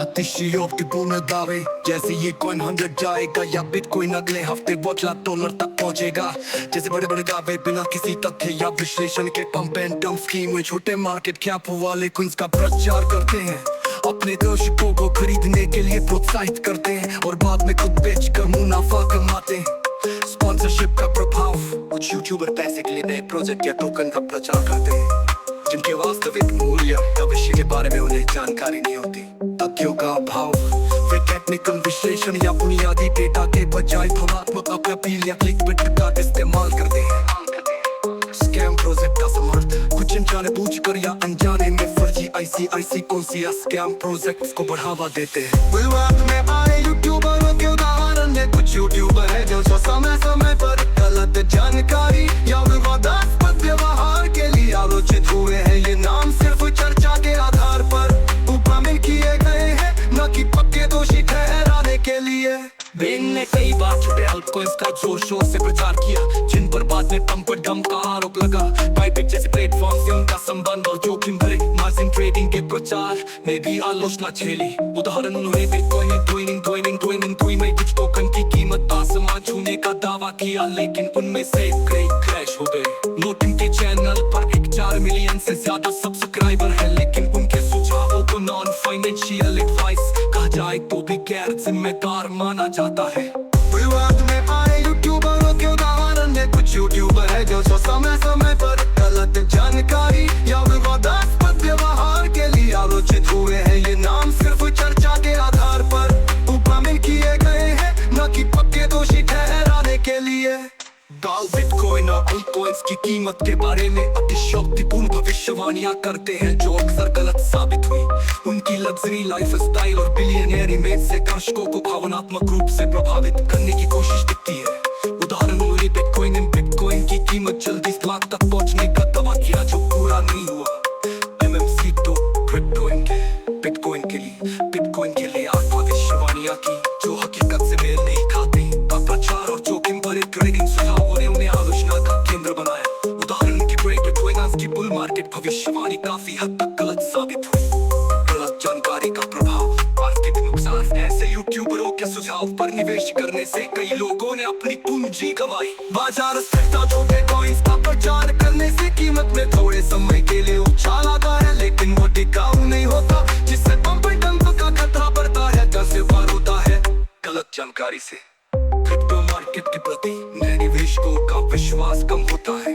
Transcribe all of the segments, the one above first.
आतिशियों के पूर्ण दावे जैसे ये कॉइन 100 जाएगा या बिटकॉइन अगले हफ्ते $1 तक पहुंचेगा। जैसे बड़े बड़े दावे बिना किसी तथ्य या विश्लेषण के पंप एंड डंप स्कीम में छोटे मार्केट कैप वाले कॉइन्स का प्रचार करते हैं, अपने दर्शकों को खरीदने के लिए प्रोत्साहित करते हैं और बाद में खुद बेचकर मुनाफा कमाते हैं। स्पॉन्सरशिप का प्रभाव, कुछ यूट्यूबर पैसे के लिए नए प्रोजेक्ट या टोकन का प्रचार करते हैं जिनके वास्तविक मूल्य या विषय के बारे में उन्हें जानकारी नहीं होती। तथ्यों का अभाव, वे टेक्निकल विश्लेषण या बुनियादी डेटा के बजाय भावनात्मक अपील या क्लिकबेट का इस्तेमाल करते हैं। स्कैम प्रोजेक्ट का समर्थन, कुछ अनजाने बूझकर या अनजाने में फर्जी ICIC कौनसी स्कैम प्रोजेक्ट्स को बढ़ावा देते हैं। विवाद में आए यूट्यूबरों के उदाहरण है, कुछ यूट्यूबर है जो समय समय पर गलत जानकारी या विवादास्पद व्यवहार के लिए आलोचित हुए हैं। ये नाम सिर्फ चर्चा के आधार पर उपमित किए गए हैं, न कि पक्के दोषी ठहराने के लिए। बेन ने कई बार छोटे अल्टकॉइन्स का जोर शोर से प्रचार किया जिन पर बाद में पंप डंप का आरोप लगा। बाइबिट जैसे प्लेटफॉर्म से उनका संबंध और जोखिम भरे मार्जिन ट्रेडिंग के प्रचार में भी आलोचना झेली। उदाहरण, उन्होंने बिटकॉइन में कुछ टोकन की कीमत आसमान छूने का दावा किया, लेकिन उनमें से कई क्रैश हो गए। नोटिंग के चैनल पर 4 मिलियन से ज्यादा सब्सक्राइबर है, लेकिन उनके सुझावों को नॉन फाइनेंशियल एडवाइस कहा जाए तो भी गैर जिम्मेदार माना जाता है। विवाद में आए यूट्यूबरों के उदाहरण है, कुछ यूट्यूबर है जो समय समय पर गलत जानकारी या विवादास्पद व्यवहार के लिए आलोचित हुए हैं। ये नाम सिर्फ चर्चा के आधार पर उपमित किए गए हैं, न कि पक्के दोषी ठहराने के लिए। बिटकॉइन और अल्टकॉइन्स की कीमत के बारे में अतिशयोक्तिपूर्ण भविष्यवाणियां करते हैं जो अक्सर गलत साबित हुई। उनकी लग्जरी लाइफस्टाइल और बिलियनियर इमेज से दर्शकों को भावनात्मक रूप से प्रभावित करने की कोशिश दिखती है। उदाहरण, उन्होंने बिटकॉइन की कीमत जल्दी लाख तक पहुंचने का दावा किया जो पूरा नहीं हुआ। MMC तो बिटकॉइन के लिए 8 भविष्यवाणियां की जो हकीकत से मेल नहीं खाती। प्रचार और जोखिम भरे ट्रेडिंग सुझावों ने उन्हें आलोचना का केंद्र बनाया। उदाहरण की बिटकॉइन की बुल मार्केट भविष्यवाणी काफी हद तक गलत साबित हुई। गलत जानकारी का प्रभाव, आर्थिक नुकसान, ऐसे यूट्यूबरों के सुझाव पर निवेश करने से कई लोगों ने अपनी पूंजी गंवाई। बाजार स्थिरता, जो बिटकॉइन का प्रचार करने से कीमत में थोड़े समय के लिए उछाल आता है, लेकिन वो टिकाऊ नहीं होता, जिससे पंप डंप का खतरा बढ़ता है। कैसे वार होता है गलत जानकारी से क्रिप्टो मार्केट के प्रति नए निवेशकों का विश्वास कम होता है।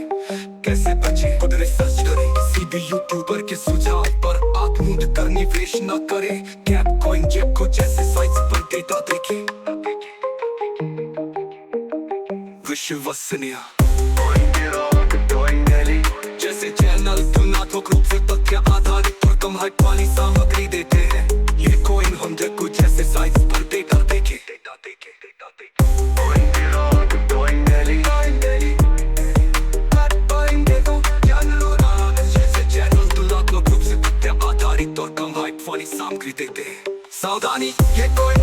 कैसे बचे, खुद रिसर्च करें, किसी भी यूट्यूबर के सुझाव पर आत्मूड कर निवेश न करें। कैपकॉइन जेको जैसे साइट्स पर डेटा देखें। विश्वसनीय जैसे चैनल तुलनात्मक रूप से तथ्य आधारित और कम हाइप वाली सामग्री देते हैं। ये कॉइन 100 कुछ ऐसे साइट्स पर डेटा देखें। सामग्री देते हैं। सावधानी, ये कोई